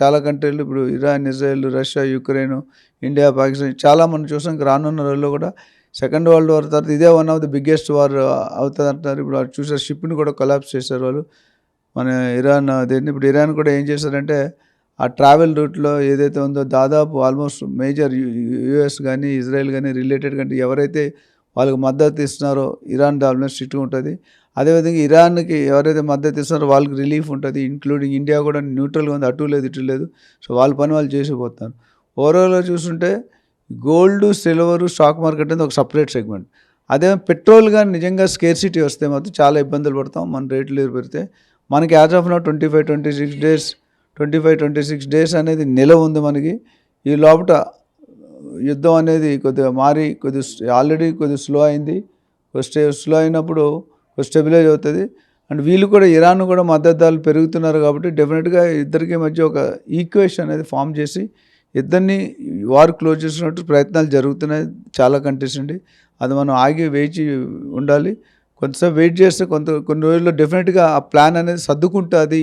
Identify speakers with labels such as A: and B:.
A: చాలా కంట్రీలు ఇప్పుడు Iran, Israel, Russia, Ukraine, India, Pakistan చాలా మనం చూసాం. రానున్న రోజుల్లో కూడా సెకండ్ వరల్డ్ వార్ తర్వాత ఇదే one of the biggest war అవుతుంది అంటున్నారు. ఇప్పుడు అది చూసారు, షిప్ని కూడా కొలాప్స్ చేశారు వాళ్ళు. మన ఇరాన్ దేన్ని ఇప్పుడు ఇరాన్ కూడా ఏం చేశారంటే ఆ ట్రావెల్ రూట్లో ఏదైతే ఉందో దాదాపు ఆల్మోస్ట్ మేజర్ యూఎస్ కానీ ఇజ్రాయెల్ కానీ రిలేటెడ్ కంటే ఎవరైతే వాళ్ళకి మద్దతు ఇస్తున్నారో ఇరాన్ దాని మీద స్ట్రిక్ట్గా ఉంటుంది. అదేవిధంగా ఇరాన్కి ఎవరైతే మద్దతు ఇస్తున్నారో వాళ్ళకి రిలీఫ్ ఉంటుంది. ఇంక్లూడింగ్ ఇండియా కూడా న్యూట్రల్గా ఉంది, అటు లేదు ఇటు లేదు. సో వాళ్ళ పని వాళ్ళు చేసిపోతున్నారు. ఓవరాల్గా చూస్తుంటే గోల్డ్, సిల్వరు, స్టాక్ మార్కెట్ అనేది ఒక సపరేట్ సెగ్మెంట్. అదే పెట్రోల్ కానీ నిజంగా స్కేర్సిటీ వస్తే మాత్రం చాలా ఇబ్బందులు పడతాం. మన రేట్లు పెడితే మనకి యాజ్ ఆఫ్ నౌ 25-26 డేస్ అనేది నిలవ ఉంది మనకి. ఈ లోపల యుద్ధం అనేది కొద్దిగా మారి ఆల్రెడీ కొద్దిగా స్లో అయింది. స్లో అయినప్పుడు స్టెబిలైజ్ అవుతుంది. అండ్ వీళ్ళు కూడా ఇరాన్ కూడా మద్దతుదారులు పెరుగుతున్నారు కాబట్టి డెఫినెట్గా ఇద్దరికి మధ్య ఒక ఈక్వేషన్ అనేది ఫామ్ చేసి ఇద్దరిని వార్ క్లోజ్ చేసినట్టు ప్రయత్నాలు జరుగుతున్నాయి చాలా కంట్రీస్ నుండి. అది మనం ఆగి వేచి ఉండాలి. కొంతసేపు వెయిట్ చేస్తే కొన్ని రోజుల్లో డెఫినెట్గా ఆ ప్లాన్ అనేది సర్దుకుంటుంది